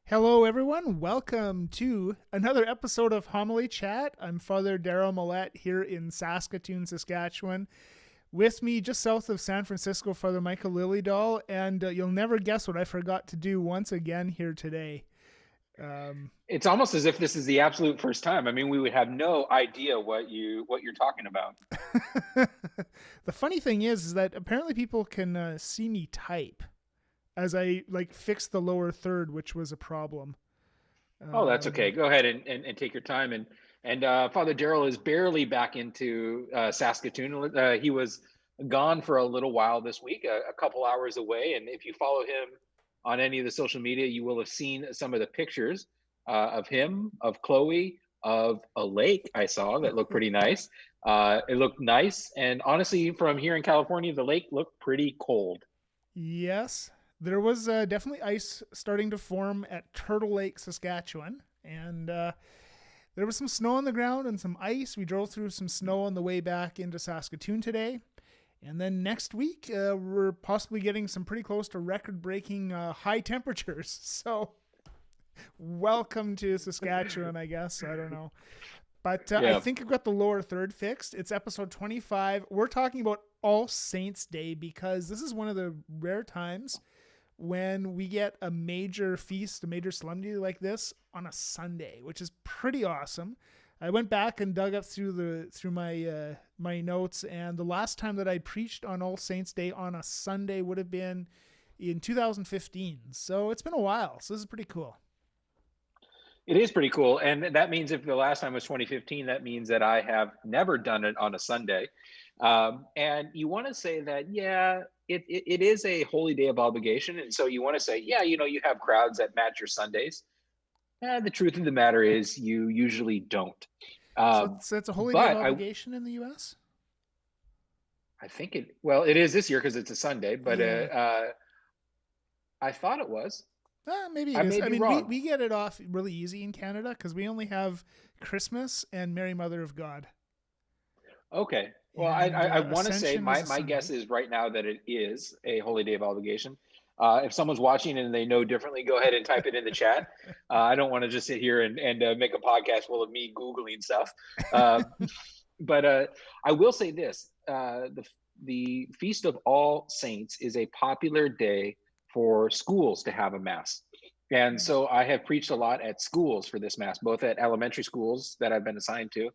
Hello, everyone. Welcome to another episode of Homily Chat. I'm Father Darryl Millette here in Saskatoon, Saskatchewan. With me, just south of San Francisco, Father Michael Liliedahl, and you'll never guess what I forgot to do once again here today. It's almost as if this is the absolute first time. I mean, we would have no idea what you're talking about. The funny thing is that apparently people can see me type as I fix the lower third, which was a problem. Oh, that's okay. Um, Go ahead and take your time. And Father Darrell is barely back into Saskatoon. He was gone for a little while this week, a couple hours away. And if you follow him on any of the social media, you will have seen some of the pictures of him, of Chloe, of a lake I saw that looked pretty nice. It looked nice, and honestly, from here in California, the lake looked pretty cold. Yes, there was definitely ice starting to form at Turtle Lake, Saskatchewan, and there was some snow on the ground and some ice. We drove through some snow on the way back into Saskatoon today. And then next week, we're possibly getting some pretty close to record breaking high temperatures. So, welcome to Saskatchewan, I guess. I don't know. But I Yeah. think I've got the lower third fixed. It's episode 25. We're talking about All Saints Day because this is one of the rare times when we get a major feast, a major solemnity like this on a Sunday, which is pretty awesome. I went back and dug up through my notes, and the last time that I preached on All Saints Day on a Sunday would have been in 2015. So it's been a while. So this is pretty cool. It is pretty cool. And that means if the last time was 2015, that means that I have never done it on a Sunday. And you want to say that, yeah, it is a holy day of obligation. And so you want to say, yeah, you have crowds that match your Sundays. The truth of the matter is, you usually don't. So Um, it's a holy day of but obligation in the U.S. I think well, it is this year because it's a Sunday, but Yeah. I thought it was. Maybe it I is. may I be mean, wrong. we get it off really easy in Canada because we only have Christmas and Mary Mother of God, Okay. Well, and I want to say Ascension is a my guess Sunday. is right now that it is a holy day of obligation. If someone's watching and they know differently, go ahead and type it in the chat. I don't want to just sit here and make a podcast full of me Googling stuff. Uh, but I will say this: the Feast of All Saints is a popular day for schools to have a mass. And so I have preached a lot at schools for this mass, both at elementary schools that I've been assigned to,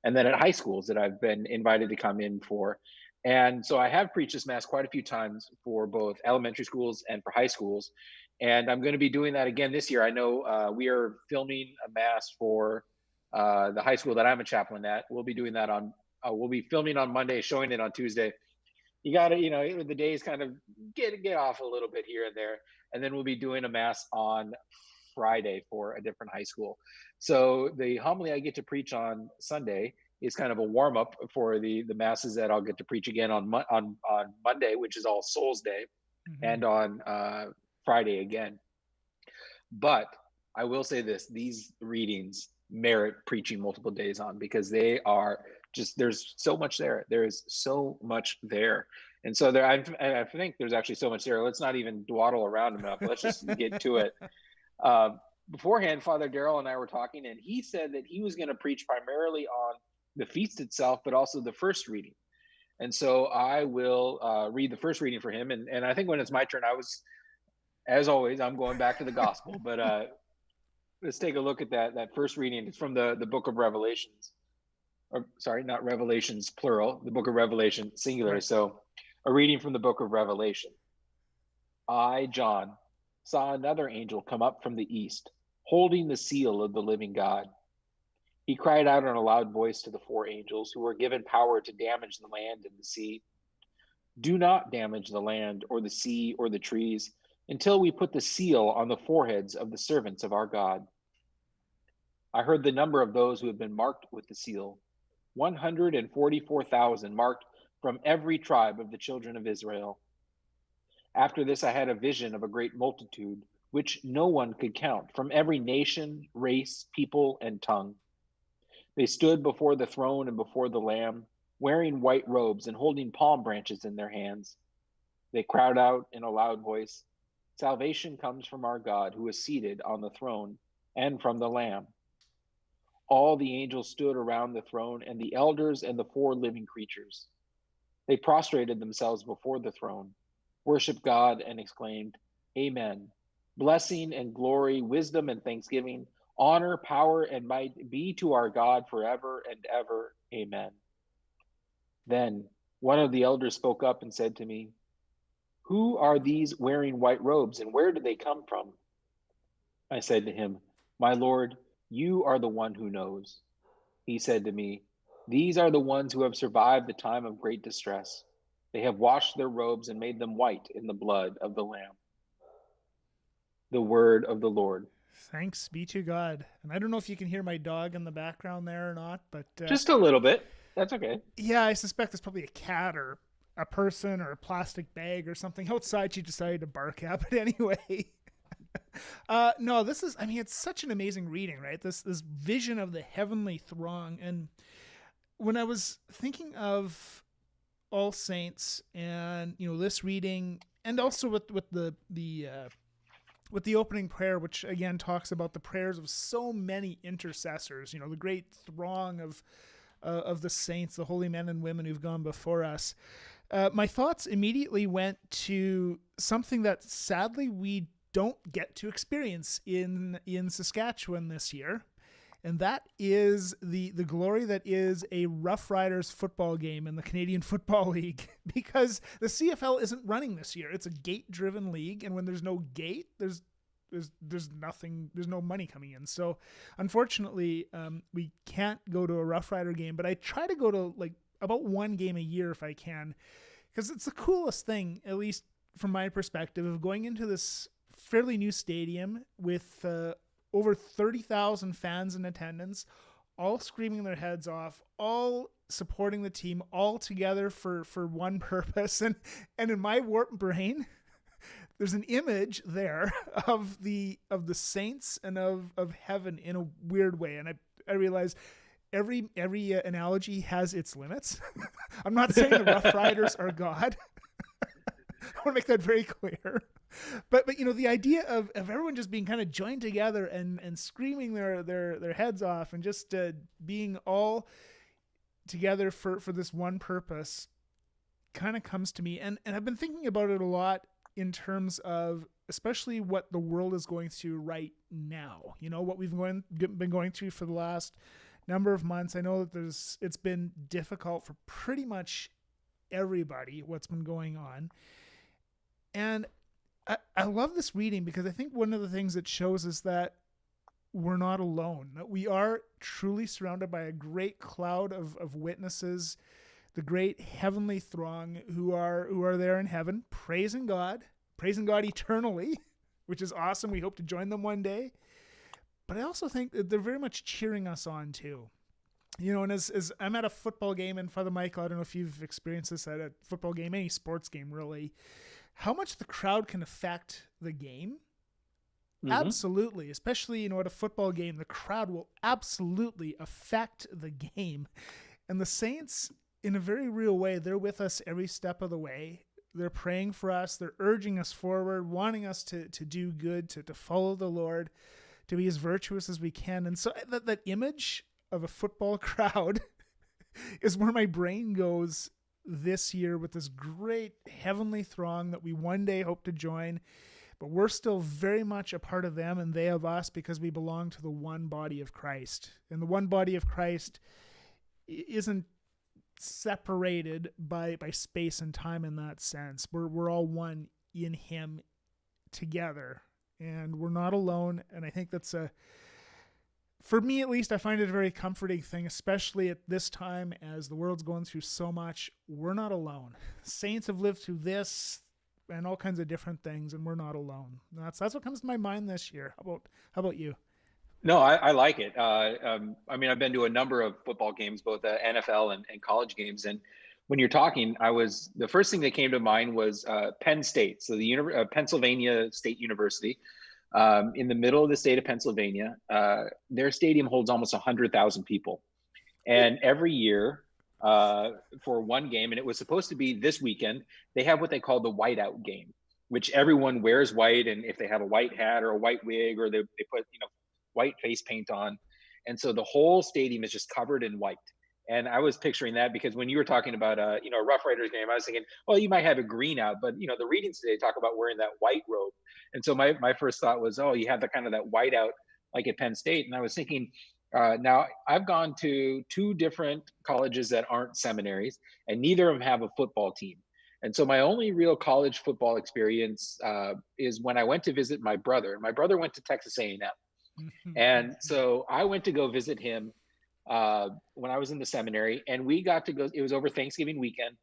and then at high schools that I've been invited to come in for. And so I have preached this mass quite a few times for both elementary schools and for high schools. And I'm going to be doing that again this year. I know we are filming a mass for the high school that I'm a chaplain at. We'll be doing that we'll be filming on Monday, showing it on Tuesday. You got to, the days kind of get off a little bit here and there. And then we'll be doing a mass on Friday for a different high school. So the homily I get to preach on Sunday is kind of a warm up for the masses that I'll get to preach again on Monday, which is All Souls Day, Mm-hmm. and on Friday again. But I will say this: these readings merit preaching multiple days on because they are just there's so much there. There is so much there, and so there. I think there's actually so much there. Let's not even dawdle around enough. Let's just get to it. Beforehand, Father Darrell and I were talking, and he said that he was going to preach primarily on the feast itself, but also the first reading. And so I will read the first reading for him. And I think when it's my turn, as always, I'm going back to the gospel. But let's take a look at that first reading. It's from the book of Revelations. Or sorry, not Revelations plural, the book of Revelation singular. Right. So a reading from the book of Revelation. I, John, saw another angel come up from the east, holding the seal of the living God. He cried out in a loud voice to the four angels who were given power to damage the land and the sea. Do not damage the land or the sea or the trees until we put the seal on the foreheads of the servants of our God. I heard the number of those who have been marked with the seal 144,000 marked from every tribe of the children of Israel. After this, I had a vision of a great multitude, which no one could count, from every nation, race, people, and tongue. They stood before the throne and before the Lamb, wearing white robes and holding palm branches in their hands. They cried out in a loud voice, Salvation comes from our God who is seated on the throne and from the Lamb. All the angels stood around the throne, and the elders and the four living creatures. They prostrated themselves before the throne, worshiped God, and exclaimed, Amen. Blessing and glory, wisdom and thanksgiving, honor, power, and might be to our God forever and ever. Amen. Then one of the elders spoke up and said to me, Who are these wearing white robes, and where did they come from? I said to him, My Lord, you are the one who knows. He said to me, These are the ones who have survived the time of great distress. They have washed their robes and made them white in the blood of the Lamb. The word of the Lord. Thanks be to God. And I don't know if you can hear my dog in the background there or not, but Just a little bit. That's okay. yeah, I suspect it's probably a cat or a person or a plastic bag or something outside she decided to bark at. But anyway, no, this is, I mean, it's such an amazing reading, right? This vision of the heavenly throng. And when I was thinking of All Saints and, you know, this reading, and also with the opening prayer, which again talks about the prayers of so many intercessors, you know, the great throng of the saints, the holy men and women who've gone before us. My thoughts immediately went to something that sadly we don't get to experience in Saskatchewan this year. And that is the glory that is a Rough Riders football game in the Canadian Football League, because the CFL isn't running this year. It's a gate-driven league, and when there's no gate, there's nothing, there's no money coming in. So unfortunately, we can't go to a Rough Rider game, but I try to go to like about one game a year if I can, because it's the coolest thing, at least from my perspective, of going into this fairly new stadium with over 30,000 fans in attendance, all screaming their heads off, all supporting the team, all together for one purpose. And in my warped brain, there's an image there of the saints and of heaven in a weird way. And I realize every analogy has its limits. I'm not saying the Rough Riders are God. I want to make that very clear. But you know, the idea of everyone just being kind of joined together and screaming their heads off and just being all together for this one purpose kind of comes to me. And I've been thinking about it a lot in terms of especially what the world is going through right now. You know, what we've been going through for the last number of months. I know that it's been difficult for pretty much everybody, what's been going on. And I love this reading because I think one of the things it shows is that we're not alone, that we are truly surrounded by a great cloud of witnesses, the great heavenly throng who are there in heaven, praising God eternally, which is awesome. We hope to join them one day. But I also think that they're very much cheering us on too. You know, and as I'm at a football game, and Father Michael, I don't know if you've experienced this at a football game, any sports game really, how much the crowd can affect the game. Mm-hmm. Absolutely. Especially, you know, at a football game, the crowd will absolutely affect the game. And the Saints, in a very real way, they're with us every step of the way. They're praying for us. They're urging us forward, wanting us to do good, to follow the Lord, to be as virtuous as we can. And so that image of a football crowd is where my brain goes this year, with this great heavenly throng that we one day hope to join, but we're still very much a part of them and they of us, because we belong to the one body of Christ. And the one body of Christ isn't separated by space and time in that sense. We're all one in him together, and we're not alone. And I think that's for me at least, I find it a very comforting thing, especially at this time as the world's going through so much. We're not alone. Saints have lived through this and all kinds of different things, and we're not alone. That's what comes to my mind this year. How about you? No, I like it. I mean, I've been to a number of football games, both NFL and college games. And when you're talking, the first thing that came to mind was Penn State. So the Pennsylvania State University, in the middle of the state of Pennsylvania, their stadium holds almost 100,000 people. And every year for one game, and it was supposed to be this weekend, they have what they call the whiteout game. which everyone wears white. And if they have a white hat or a white wig, or they put, white face paint on. And so the whole stadium is just covered in white. And I was picturing that because when you were talking about, a Rough Riders game, I was thinking, well, you might have a green out, but the readings today talk about wearing that white robe. And so my first thought was, oh, you have the kind of that white out like at Penn State. And I was thinking, now I've gone to two different colleges that aren't seminaries, and neither of them have a football team. And so my only real college football experience is when I went to visit my brother. My brother went to Texas A&M, and so I went to go visit him when I was in the seminary, and we got to go. It was over Thanksgiving weekend,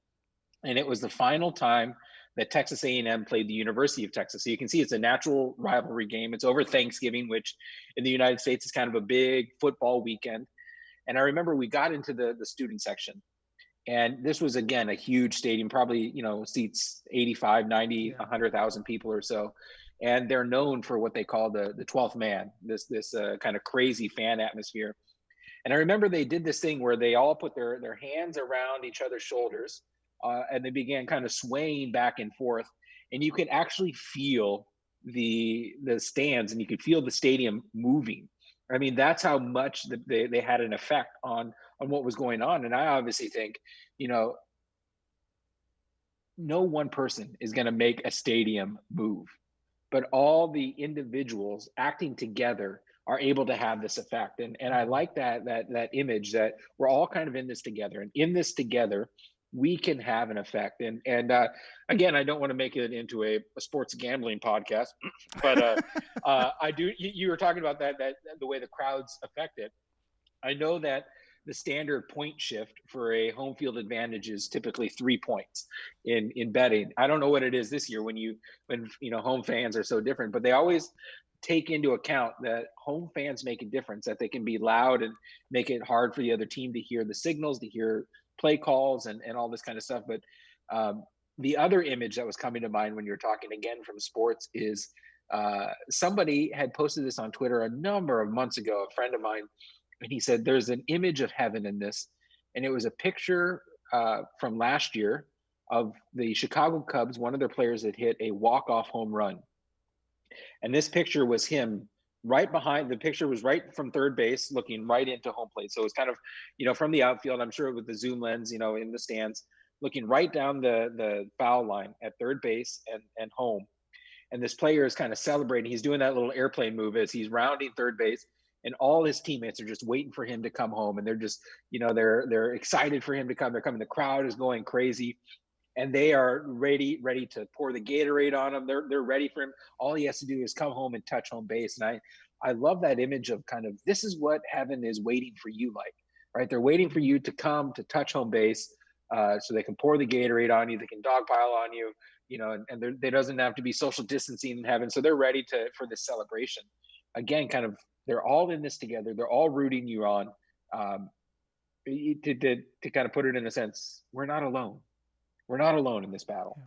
and it was the final time that Texas A&M played the University of Texas. So you can see it's a natural rivalry game. It's over Thanksgiving, which in the United States is kind of a big football weekend. And I remember we got into the student section, and this was, again, a huge stadium, probably, seats 85, 90, Yeah. 100,000 people or so. And they're known for what they call the 12th man, this kind of crazy fan atmosphere. And I remember they did this thing where they all put their hands around each other's shoulders, and they began kind of swaying back and forth. And you could actually feel the stands, and you could feel the stadium moving. I mean, that's how much they had an effect on what was going on. And I obviously think, no one person is going to make a stadium move, but all the individuals acting together are able to have this effect. And I like that image that we're all kind of in this together, and in this together we can have an effect. And again, I don't want to make it into a sports gambling podcast, but I do. You were talking about that the way the crowds affect it. I know that the standard point shift for a home field advantage is typically 3 points in betting. I don't know what it is this year when home fans are so different, but they always take into account that home fans make a difference, that they can be loud and make it hard for the other team to hear the signals, to hear play calls, and all this kind of stuff. But the other image that was coming to mind when you're talking, again, from sports, is somebody had posted this on Twitter a number of months ago, a friend of mine, and he said there's an image of heaven in this. And it was a picture from last year of the Chicago Cubs. One of their players had hit a walk-off home run, and this picture was him right behind. The picture was right from third base, looking right into home plate. So it was kind of, from the outfield, I'm sure with the zoom lens, in the stands, looking right down the foul line at third base and home. And this player is kind of celebrating. He's doing that little airplane move as he's rounding third base, and all his teammates are just waiting for him to come home. And they're just, they're excited for him to come. They're coming. The crowd is going crazy, and they are ready to pour the Gatorade on him. They're ready for him. All he has to do is come home and touch home base. And I love that image of kind of, this is what heaven is waiting for you like, right? They're waiting for you to come to touch home base, so they can pour the Gatorade on you. They can dogpile on you, and there doesn't have to be social distancing in heaven. So they're ready for this celebration. Again, kind of, they're all in this together. They're all rooting you on. To kind of put it in a sense, we're not alone. We're not alone in this battle.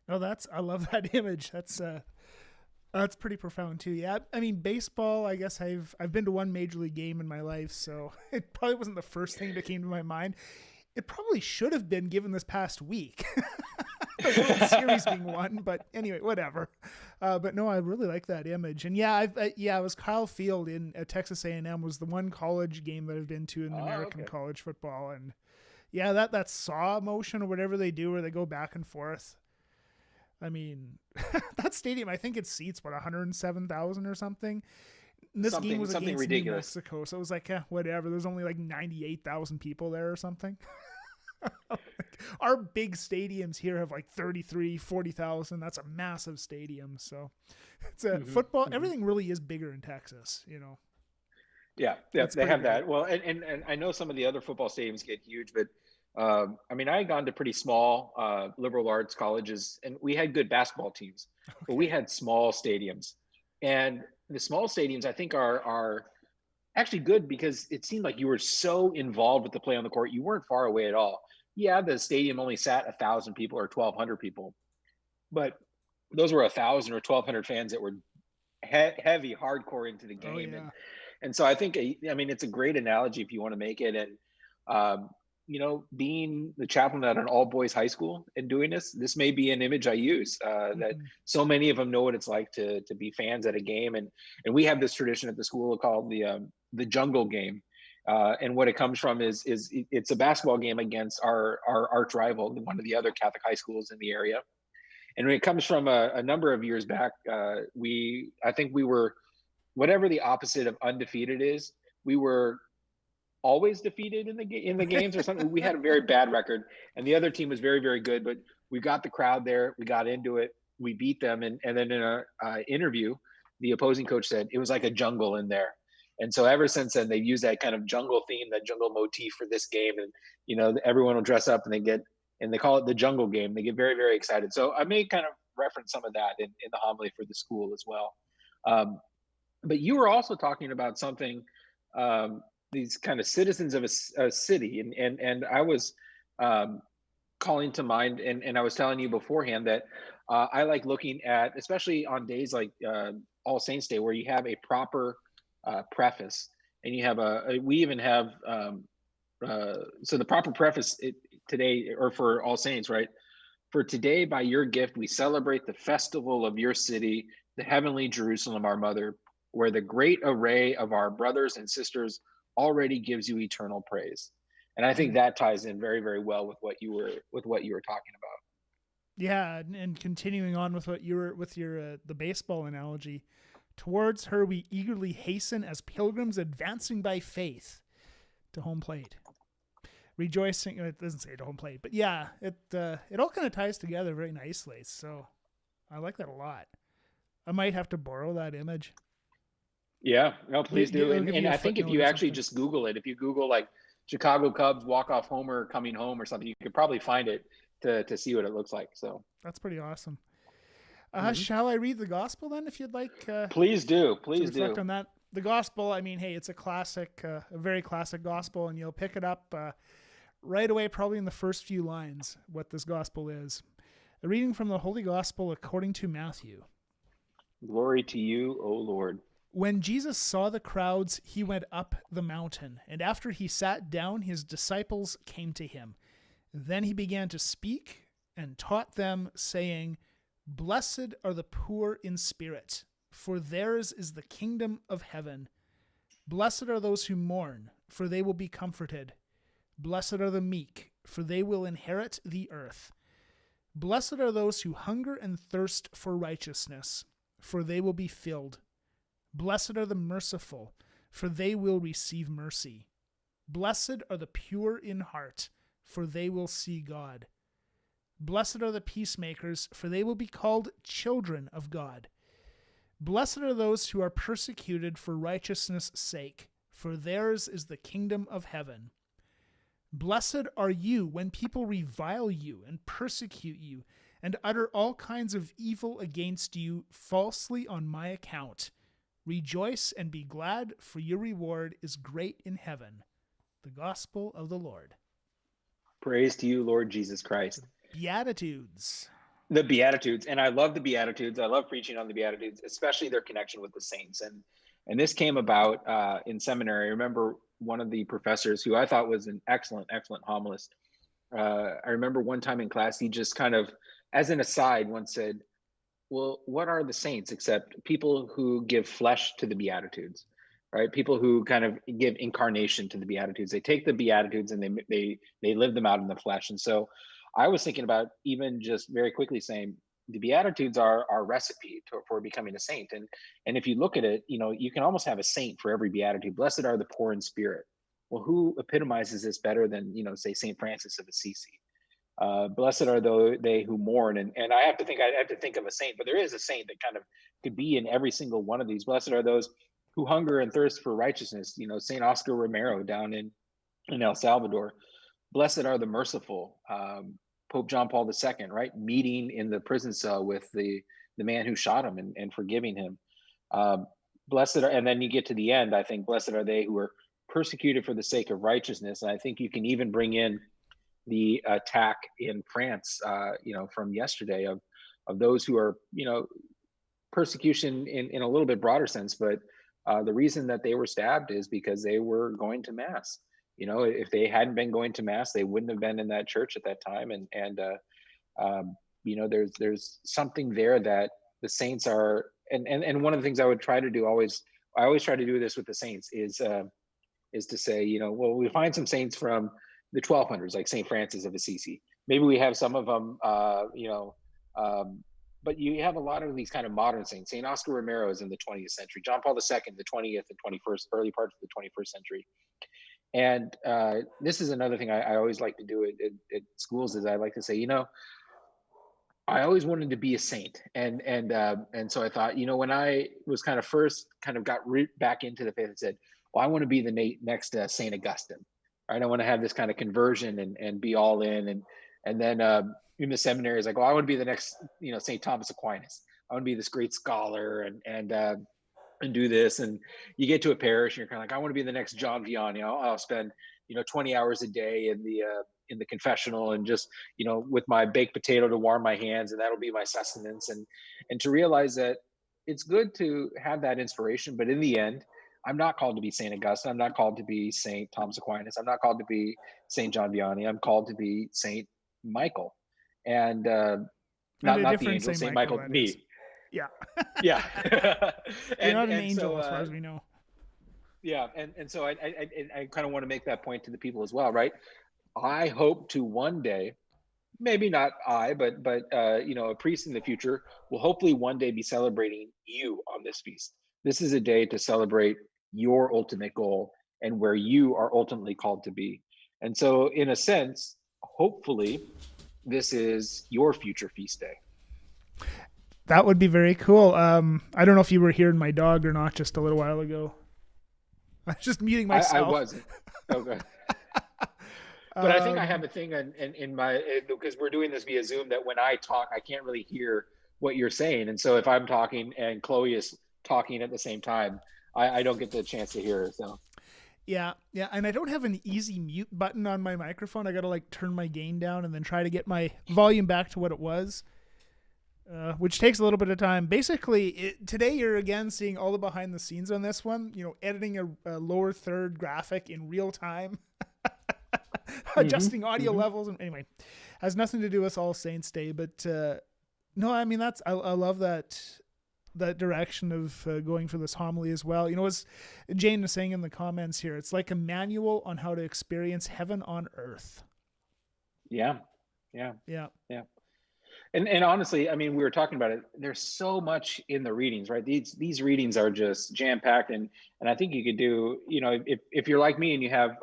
Yeah. No, I love that image. That's pretty profound too. Yeah, I mean, baseball, I guess I've been to one major league game in my life, so it probably wasn't the first thing that came to my mind. It probably should have been, given this past week, the World Series being won. But anyway, whatever. But no, I really like that image. And yeah, it was Kyle Field at Texas A&M was the one college game that I've been to in American college football. And yeah, that saw motion or whatever they do, where they go back and forth. I mean, that stadium, I think it seats 107,000 or something. And this game was against ridiculous. New Mexico, so it was like, whatever. There's only like 98,000 people there or something. Our big stadiums here have like 33, 40,000. That's a massive stadium. So it's a football. Everything really is bigger in Texas, Yeah, they have that. Well, and I know some of the other football stadiums get huge, but I mean, I had gone to pretty small liberal arts colleges, and we had good basketball teams, but we had small stadiums. And the small stadiums, I think, are actually good because it seemed like you were so involved with the play on the court. You weren't far away at all. Yeah, the stadium only sat 1,000 people or 1,200 people, but those were 1,000 or 1,200 fans that were heavy, hardcore into the game. And so I think, I mean, it's a great analogy if you want to make it. And being the chaplain at an all boys high school and doing this may be an image I use, that Mhm. so many of them know what it's like to be fans at a game. And we have this tradition at the school called the jungle game. And what it comes from is it's a basketball game against our arch rival, one of the other Catholic high schools in the area. And it comes from a number of years back. I think we were, whatever the opposite of undefeated is, we were always defeated in the games or something. We had a very bad record, and the other team was very, very good. But we got the crowd there. We got into it. We beat them, and then in a interview, the opposing coach said it was like a jungle in there. And so ever since then, they've used that kind of jungle theme, that jungle motif for this game. And everyone will dress up and they call it the jungle game. They get very, very excited. So I may kind of reference some of that in the homily for the school as well. Um, but you were also talking about something, these kind of citizens of a city, and I was um, calling to mind, and I was telling you beforehand that I like looking at, especially on days like All Saints Day, where you have a proper preface, and you have we even have so the proper preface today, or for All Saints, right? For today, by your gift, we celebrate the festival of your city, the heavenly Jerusalem, our mother, where the great array of our brothers and sisters already gives you eternal praise. And I think Mm. that ties in very, very well with what you were talking about. Yeah, and continuing on with what you were with your the baseball analogy, towards her we eagerly hasten as pilgrims advancing by faith to home plate. Rejoicing, it doesn't say to home plate, but yeah, it all kind of ties together very nicely. So I like that a lot. I might have to borrow that image. Yeah, no, please do. It'll And give and you a I think if footnote you or actually something. just Google it, if you Google like Chicago Cubs walk off homer coming home or something, you could probably find it to see what it looks like. So That's pretty awesome. mhm. Shall I read the gospel then, if you'd like Please do, to please reflect do. on that? The gospel, I mean, hey, it's a classic, a very classic gospel, and you'll pick it up right away, probably in the first few lines, what this gospel is. A reading from the Holy Gospel according to Matthew. Glory to you, O Lord. When Jesus saw the crowds, he went up the mountain, and after he sat down, his disciples came to him. Then he began to speak and taught them, saying, Blessed are the poor in spirit, for theirs is the kingdom of heaven. Blessed are those who mourn, for they will be comforted. Blessed are the meek, for they will inherit the earth. Blessed are those who hunger and thirst for righteousness, for they will be filled. Blessed are the merciful, for they will receive mercy. Blessed are the pure in heart, for they will see God. Blessed are the peacemakers, for they will be called children of God. Blessed are those who are persecuted for righteousness' sake, for theirs is the kingdom of heaven. Blessed are you when people revile you and persecute you and utter all kinds of evil against you falsely on my account. Rejoice and be glad, for your reward is great in heaven. The Gospel of the Lord. Praise to you, Lord Jesus Christ. Beatitudes. The Beatitudes, and I love the Beatitudes. I love preaching on the Beatitudes, especially their connection with the saints. And this came about in seminary. I remember one of the professors who I thought was an excellent, excellent homilist. I remember one time in class, he just kind of, as an aside, once said, well, what are the saints except people who give flesh to the Beatitudes, right? People who kind of give incarnation to the Beatitudes. They take the Beatitudes and they live them out in the flesh. And so I was thinking about even just very quickly saying the Beatitudes are our recipe for becoming a saint. And if you look at it, you can almost have a saint for every Beatitude. Blessed are the poor in spirit. Well, who epitomizes this better than, say, Saint Francis of Assisi? Blessed are they who mourn, and I have to think of a saint, but there is a saint that kind of could be in every single one of these. Blessed are those who hunger and thirst for righteousness. Saint Oscar Romero down in El Salvador. Blessed are the merciful. Pope John Paul II, right, meeting in the prison cell with the man who shot him and forgiving him. Blessed are, and then you get to the end. I think blessed are they who are persecuted for the sake of righteousness. And I think you can even bring in the attack in France, from yesterday of those who are, persecution in a little bit broader sense, but the reason that they were stabbed is because they were going to mass. if they hadn't been going to mass, they wouldn't have been in that church at that time. There's something there that the saints are, and one of the things I would try to do I always try to do this with the saints is to say, well, we find some saints from the 1200s, like St. Francis of Assisi. Maybe we have some of them, but you have a lot of these kind of modern saints. St. Oscar Romero is in the 20th century, John Paul II, the 20th and 21st, early parts of the 21st century. And this is another thing I always like to do at schools is I like to say, I always wanted to be a saint, and so I thought, when I was kind of first got back into the faith, and said, well, I want to be the next Saint Augustine, right? I want to have this kind of conversion and be all in, and then in the seminary, is like, well, I want to be the next, Saint Thomas Aquinas. I want to be this great scholar and do this, and you get to a parish, and you're kind of like, I want to be the next John Vianney. I'll spend 20 hours a day in the confessional, and just with my baked potato to warm my hands, and that'll be my sustenance, and to realize that it's good to have that inspiration, but in the end, I'm not called to be Saint Augustine. I'm not called to be Saint Thomas Aquinas. I'm not called to be Saint John Vianney. I'm called to be Saint Michael, and not the angel, Saint Michael, me. Yeah. Yeah. You're not an angel, as far as we know. Yeah. And so I kind of want to make that point to the people as well, right? I hope to one day, maybe not but a priest in the future will hopefully one day be celebrating you on this feast. This is a day to celebrate your ultimate goal and where you are ultimately called to be. And so in a sense, hopefully this is your future feast day. That would be very cool. I don't know if you were hearing my dog or not just a little while ago. I was just muting myself. I wasn't. Okay. But I think I have a thing in my, because we're doing this via Zoom, that when I talk, I can't really hear what you're saying. And so if I'm talking and Chloe is talking at the same time, I don't get the chance to hear her. So. Yeah. And I don't have an easy mute button on my microphone. I got to turn my gain down and then try to get my volume back to what it was. Which takes a little bit of time. Basically, today you're again seeing all the behind the scenes on this one. Editing a lower third graphic in real time, adjusting audio levels, and anyway, has nothing to do with All Saints Day. But no, I mean I love that direction of going for this homily as well. As Jane was saying in the comments here, it's like a manual on how to experience heaven on earth. Yeah. And honestly, I mean, we were talking about it. There's so much in the readings, right? These readings are just jam packed, and I think you could do, if you're like me and you have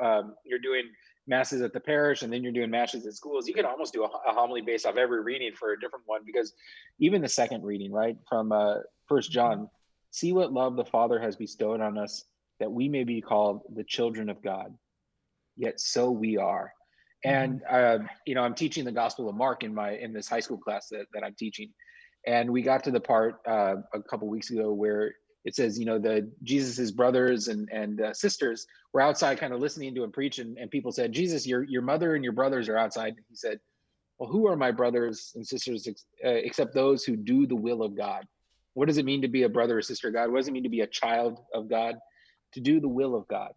you're doing masses at the parish and then you're doing masses at schools, you could almost do a homily based off every reading for a different one, because even the second reading, right, from 1 John, see what love the Father has bestowed on us, that we may be called the children of God. Yet so we are. And I'm teaching the Gospel of Mark in this high school class that I'm teaching, and we got to the part a couple weeks ago where it says, the Jesus's brothers and sisters were outside, kind of listening to him preach, and people said, Jesus, your mother and your brothers are outside. He said, well, who are my brothers and sisters except those who do the will of God? What does it mean to be a brother or sister of God? What does it mean to be a child of God? To do the will of God.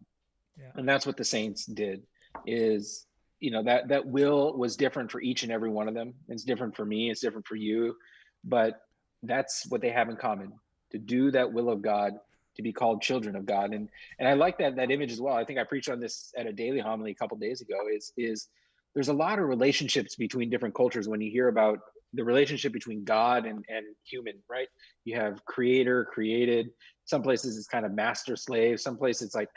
Yeah. And that's what the saints did. Is that will was different for each and every one of them. It's different for me. It's different for you. But that's what they have in common, to do that will of God, to be called children of God. And I like that image as well. I think I preached on this at a daily homily a couple of days ago, is there's a lot of relationships between different cultures when you hear about the relationship between God and human, right? You have creator, created. Some places it's kind of master slave. Some places it's like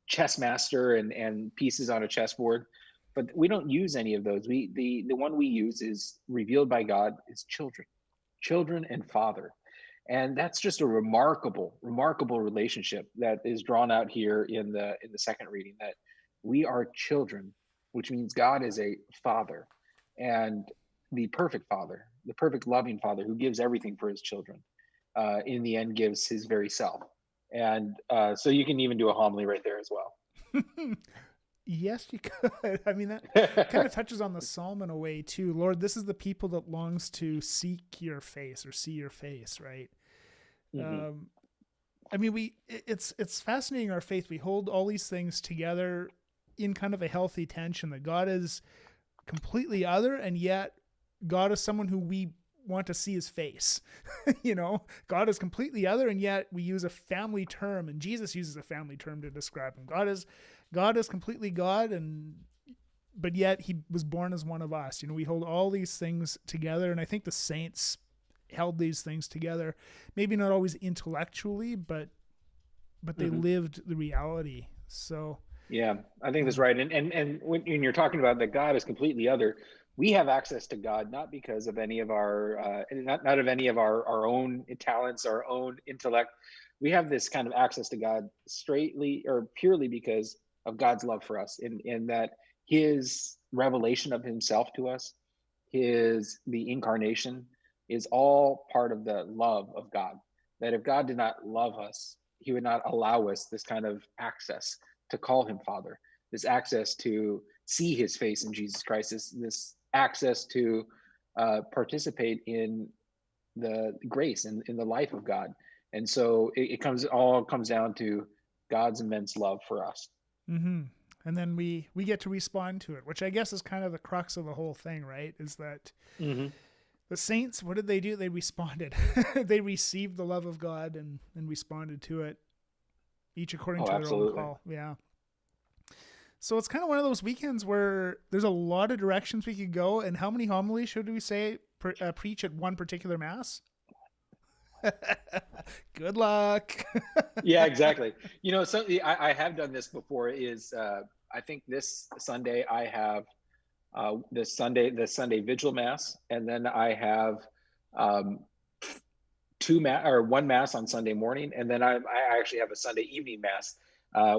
chess master and pieces on a chessboard. But we don't use any of those. The one we use is revealed by God is children and father. And that's just a remarkable relationship that is drawn out here in the second reading, that we are children, which means God is a father, and the perfect father, the perfect loving father who gives everything for his children, in the end gives his very self. And so you can even do a homily right there as well. Yes, you could. I mean, that kind of touches on the psalm in a way too. Lord, this is the people that longs to seek your face or see your face, right? I mean, it's fascinating, our faith. We hold all these things together, in kind of a healthy tension, that God is completely other, and yet God is someone who we want to see his face. God is completely other, and yet we use a family term, and Jesus uses a family term to describe him. God is completely God, but yet he was born as one of us. We hold all these things together, and I think the saints held these things together, maybe not always intellectually, but they lived the reality. So yeah, I think that's right. And when you're talking about that God is completely other, we have access to God not because of any of our not of any of our own talents, our own intellect. We have this kind of access to God straightly or purely because of God's love for us, in that his revelation of himself to us, the incarnation, is all part of the love of God. That if God did not love us, he would not allow us this kind of access to call him Father, this access to see his face in Jesus Christ, this access to participate in the grace and in the life of God. And so it all comes down to God's immense love for us. Mm-hmm. And then we get to respond to it, which I guess is kind of the crux of the whole thing, right? Is that the saints, what did they do? They responded. They received the love of God and responded to it, each according to their own call. Yeah. So it's kind of one of those weekends where there's a lot of directions we could go. And how many homilies should we say preach at one particular mass? Good luck. Yeah, exactly. So I have done this before. I think this Sunday I have the Sunday Vigil Mass, and then I have one Mass on Sunday morning, and then I actually have a Sunday evening Mass,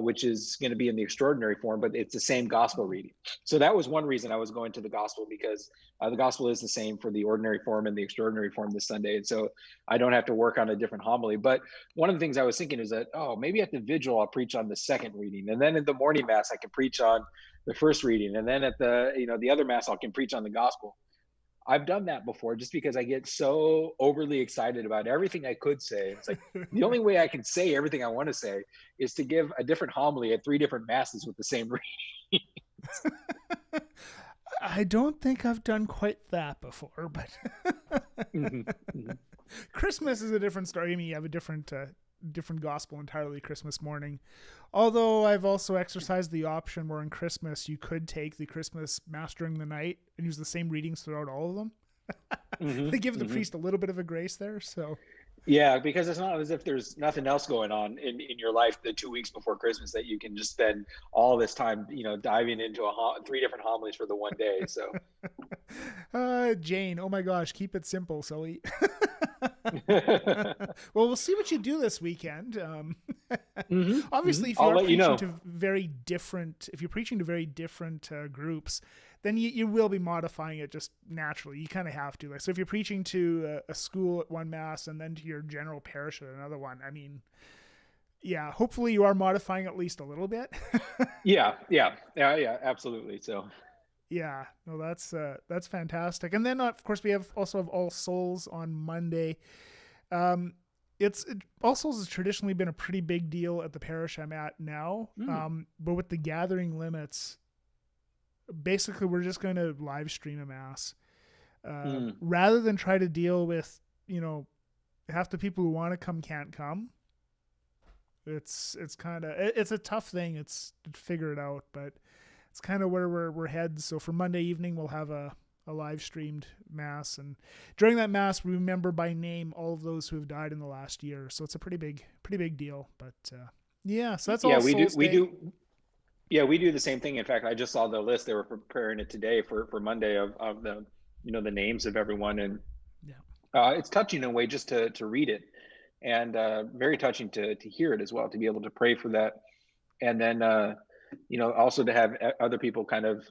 which is going to be in the extraordinary form, but it's the same gospel reading. So that was one reason I was going to the gospel, because the gospel is the same for the ordinary form and the extraordinary form this Sunday. And so I don't have to work on a different homily. But one of the things I was thinking is that, maybe at the vigil, I'll preach on the second reading. And then at the morning Mass, I can preach on the first reading. And then at the other Mass, I can preach on the gospel. I've done that before just because I get so overly excited about everything I could say. It's like the only way I can say everything I want to say is to give a different homily at 3 different masses with the same reading. I don't think I've done quite that before, but Christmas is a different story. I mean, you have a different gospel entirely Christmas morning. Although I've also exercised the option where on Christmas you could take the Christmas Mass during the night and use the same readings throughout all of them. They give the priest a little bit of a grace there. So yeah, because it's not as if there's nothing else going on in your life the 2 weeks before Christmas that you can just spend all this time, diving into 3 different homilies for the one day. So Jane, oh my gosh, keep it simple, Sully. Well, we'll see what you do this weekend. Obviously, if you're preaching to very different groups, then you will be modifying it just naturally. You kind of have to. So if you're preaching to a school at one Mass and then to your general parish at another one, I mean, yeah, hopefully you are modifying at least a little bit. Yeah, absolutely. So. Yeah, no, that's fantastic. And then of course we also have All Souls on Monday. All Souls has traditionally been a pretty big deal at the parish I'm at now. But with the gathering limits, basically we're just going to live stream a Mass rather than try to deal with half the people who want to come can't come. It's kind of it's a tough thing. It's to figure it out, but it's kind of where we're headed. So for Monday evening, we'll have a live streamed Mass. And during that Mass, we remember by name all of those who have died in the last year. So it's a pretty big deal. But so that's all. We do the same thing. In fact, I just saw the list. They were preparing it today for Monday of the, the names of everyone. And it's touching in a way just to read it, and very touching to hear it as well, to be able to pray for that. And then, also to have other people kind of,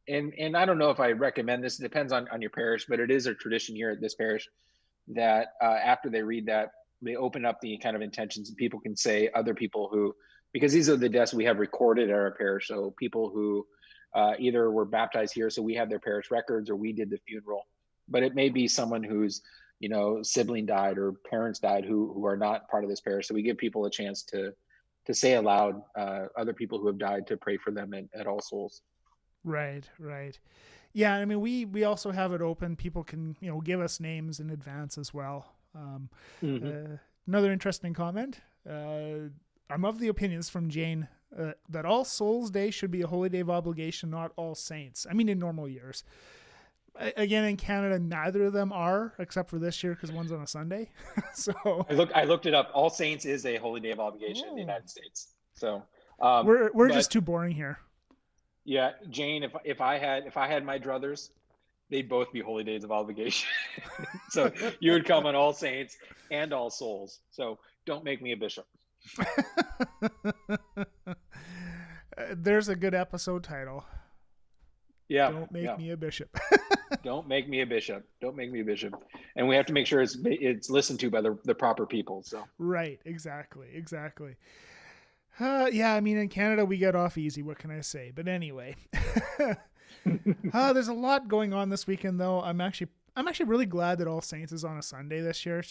and I don't know if I recommend this, it depends on your parish, but it is a tradition here at this parish that after they read that, they open up the kind of intentions, and people can say other people who, because these are the deaths we have recorded at our parish. So people who either were baptized here, so we have their parish records, or we did the funeral, but it may be someone who's, sibling died or parents died who are not part of this parish. So we give people a chance to to say aloud other people who have died, to pray for them at All Souls. Right. Yeah, I mean, we also have it open. People can, give us names in advance as well. Another interesting comment. I'm of the opinions from Jane that All Souls Day should be a holy day of obligation, not All Saints. I mean, in normal years. Again, in Canada, neither of them are, except for this year because one's on a Sunday. So I looked it up. All Saints is a holy day of obligation in the United States. So we're just too boring here. Yeah, Jane, if I had my druthers, they'd both be holy days of obligation. So you would come on All Saints and All Souls. So don't make me a bishop. There's a good episode title. Yeah. Don't make me a bishop. Don't make me a bishop. Don't make me a bishop. And we have to make sure it's listened to by the proper people. So right, exactly. Yeah, I mean, in Canada we get off easy. What can I say? But anyway, there's a lot going on this weekend, though. I'm actually really glad that All Saints is on a Sunday this year.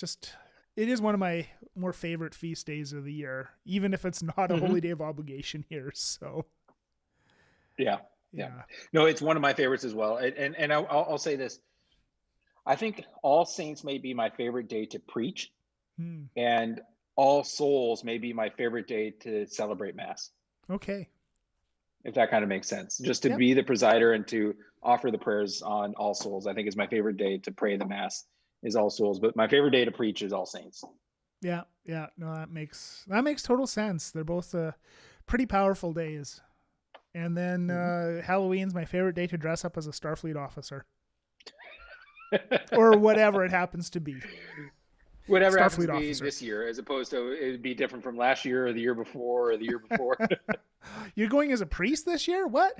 It is one of my more favorite feast days of the year, even if it's not a holy day of obligation here. So, yeah. No, it's one of my favorites as well. And I'll say this: I think All Saints may be my favorite day to preach, and All Souls may be my favorite day to celebrate Mass. Okay. If that kind of makes sense. Just to be the presider and to offer the prayers on All Souls, I think is my favorite day to pray the Mass is All Souls. But my favorite day to preach is All Saints. Yeah. No, that makes total sense. They're both pretty powerful days. And then Halloween's my favorite day to dress up as a Starfleet officer. Or whatever it happens to be. Whatever happens to be this year, as opposed to it'd be different from last year or the year before or the year before. You're going as a priest this year? What?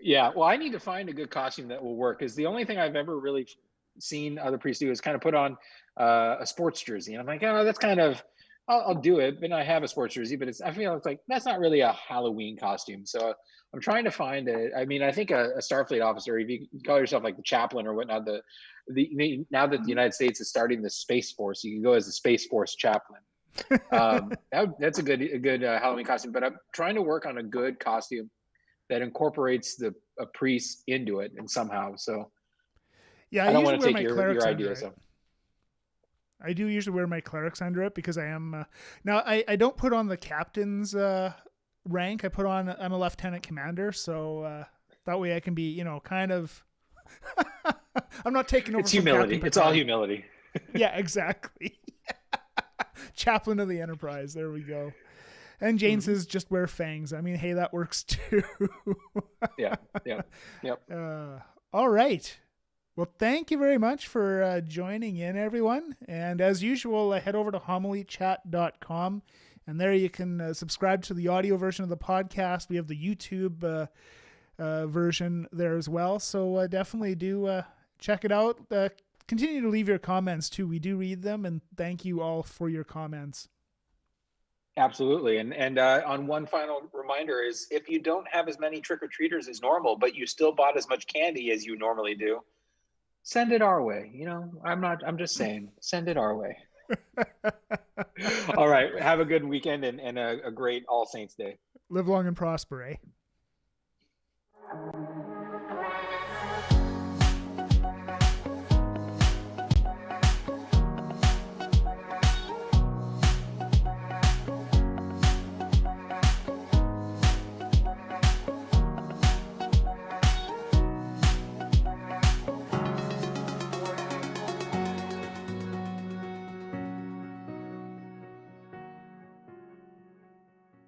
Yeah, well, I need to find a good costume that will work, because the only thing I've ever really seen other priests do is kind of put on a sports jersey. And I'm like, oh, that's kind of, I'll do it. But I have a sports jersey, but I feel it's like, that's not really a Halloween costume. So I'm trying to find I think a Starfleet officer, if you call yourself like the chaplain or whatnot, now that the United States is starting the Space Force, you can go as a Space Force chaplain. That's a good Halloween costume, but I'm trying to work on a good costume that incorporates a priest into it and somehow. So yeah, I don't want to take your idea. So I do usually wear my clerics under it because I am now I don't put on the captain's rank. I'm a lieutenant commander, so that way I can be, kind of I'm not taking over. It's humility. It's all humility. Yeah, exactly. Chaplain of the Enterprise. There we go. And Jane says, just wear fangs. I mean, hey, that works too. Yep. All right. Well, thank you very much for joining in, everyone. And as usual, head over to homiliechat.com. And there you can subscribe to the audio version of the podcast. We have the YouTube version there as well. So definitely do check it out. Continue to leave your comments, too. We do read them. And thank you all for your comments. Absolutely. And on one final reminder is, if you don't have as many trick-or-treaters as normal, but you still bought as much candy as you normally do, send it our way. I'm just saying, send it our way. All right. Have a good weekend and a great All Saints Day. Live long and prosper, eh?